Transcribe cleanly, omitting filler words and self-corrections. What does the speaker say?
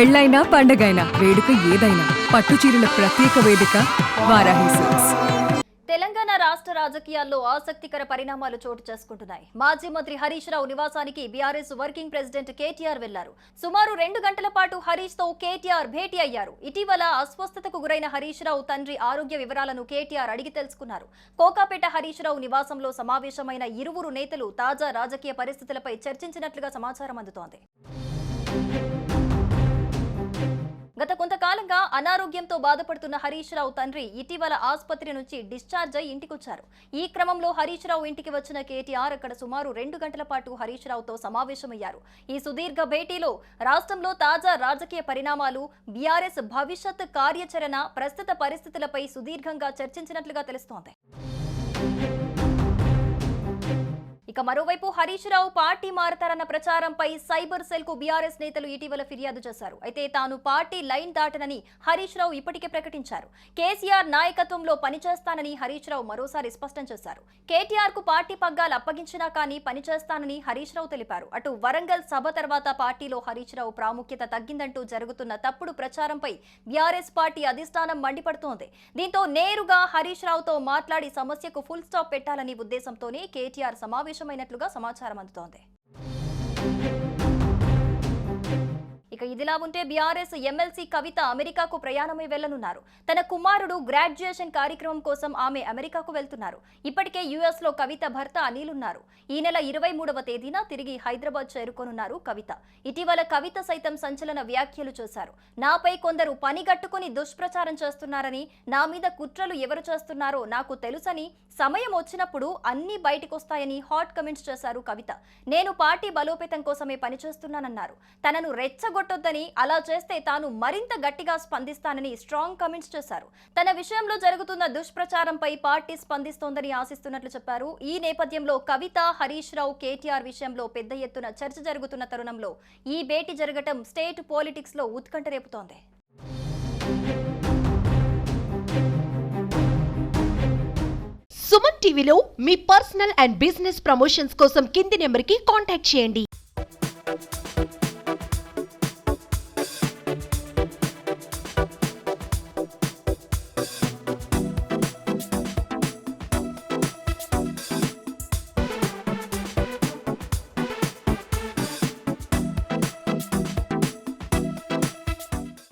పెళ్ళైనా పండగైనా వేడుక ఏదైనా పట్టు చీరల ప్రత్యేక వేదిక వారాహి సిల్క్స్. తెలంగాణ రాష్ట్ర రాజకీయాల్లో ఆసక్తికర పరిణామాలు చోటు చేసుకుంటున్నాయి. మాజీ మంత్రి హరీష్ రావు నివాసానికి బీఆర్ఎస్ వర్కింగ్ ప్రెసిడెంట్ కేటీఆర్ వెళ్లారు. సుమారు 2 గంటల పాటు హరీష్ తో కేటీఆర్ భేటీ అయ్యారు. ఇటీవల అస్వస్థతకు గురైన హరీష్ రావు తండ్రి ఆరోగ్య వివరాలను కేటీఆర్ అడిగి తెలుసుకున్నారు. కోకాపేట హరీష్ రావు నివాసంలో సమావేశమైన ఇరువురు నేతలు తాజా రాజకీయ పరిస్థితులపై చర్చించినట్లుగా సమాచారం అందుతోంది. గత కొంతకాలంగా అనారోగ్యంతో బాధపడుతున్న హరీష్ రావు తండ్రి ఇటీవల ఆసుపత్రి నుంచి డిశ్చార్జ్ అయి ఇంటికొచ్చారు. ఈ క్రమంలో హరీష్ రావు ఇంటికి వచ్చిన కేటీఆర్ అక్కడ సుమారు 2 గంటల పాటు హరీష్ రావుతో సమావేశమయ్యారు. ఈ సుదీర్ఘ భేటీలో రాష్ట్రంలో తాజా రాజకీయ పరిణామాలు, బీఆర్ఎస్ భవిష్యత్ కార్యాచరణ, ప్రస్తుత పరిస్థితులపై సుదీర్ఘంగా చర్చించినట్లుగా తెలుస్తోంది. ఇక మరోవైపు Harish Rao party మారతారన్న ప్రచారంపై cyber cell కు బీఆర్ఎస్ నేతలు ఇటీవల ఫిర్యాదు చేశారు. అయితే తాను పార్టీ లైన్ దాటనని హరీష్ రావు ఇప్పటికే ప్రకటించారు. కేసీఆర్ నాయకత్వంలో పనిచేస్తానని హరీష్ రావు మరోసారి స్పష్టం చేశారు. కేటీఆర్ కు పార్టీ పగ్గాలు అప్పగించినా కానీ పనిచేస్తానని హరీష్ రావు తెలిపారు. అటు వరంగల్ సభ తర్వాత పార్టీలో హరీష్ రావు ప్రాముఖ్యత తగ్గిందంటూ జరుగుతున్న తప్పుడు ప్రచారంపై బీఆర్ఎస్ పార్టీ అధిష్టానం మండిపడుతోంది. దీంతో నేరుగా హరీష్ రావుతో మాట్లాడి సమస్యకు ఫుల్ స్టాప్ పెట్టాలని ఉద్దేశంతోనే కేటీఆర్ సమావేశమైనట్లుగా సమాచారం అందుతోంది. ఇక ఇదిలా ఉంటే బీఆర్ఎస్ ఎమ్మెల్సీ కవిత అమెరికాకు ప్రయాణమై వెళ్లనున్నారు. తన కుమారుడు గ్రాడ్యుయేషన్ కార్యక్రమం కోసం ఆమె అమెరికాకు వెళ్తున్నారు. ఇప్పటికే యుఎస్ లో కవిత భర్త అనిల్ ఉన్నారు. ఈ నెల 23వ తేదీన తిరిగి హైదరాబాద్ చేరుకోనున్నారు కవిత. ఇటీవల కవిత సైతం సంచలన వ్యాఖ్యలు చేశారు. నాపై కొందరు పనిగట్టుకుని దుష్ప్రచారం చేస్తున్నారని, నా మీద కుట్రలు ఎవరు చేస్తున్నారో నాకు తెలుసని, సమయం వచ్చినప్పుడు అన్ని బయటకొస్తాయని హాట్ కమెంట్స్ చేశారు కవిత. నేను పార్టీ బలోపేతం కోసమే పనిచేస్తున్నానన్నారు. తనను రెచ్చగొట్టొద్దని, అలా చేస్తే తాను మరింత గట్టిగా స్పందిస్తానని స్ట్రాంగ్ కమెంట్స్ చేశారు. తన విషయంలో జరుగుతున్న దుష్ప్రచారంపై పార్టీ స్పందిస్తోందని ఆశిస్తున్నట్లు చెప్పారు. ఈ నేపథ్యంలో కవిత, హరీష్ రావు, కేటీఆర్ విషయంలో పెద్ద ఎత్తున చర్చ జరుగుతున్న తరుణంలో ఈ భేటీ జరగటం స్టేట్ పాలిటిక్స్ లో ఉత్కంఠ రేపుతోంది. సుమన్ టీవీలో మీ పర్సనల్ అండ్ బిజినెస్ ప్రమోషన్స్ కోసం కింది నెంబర్కి కాంటాక్ట్ చేయండి.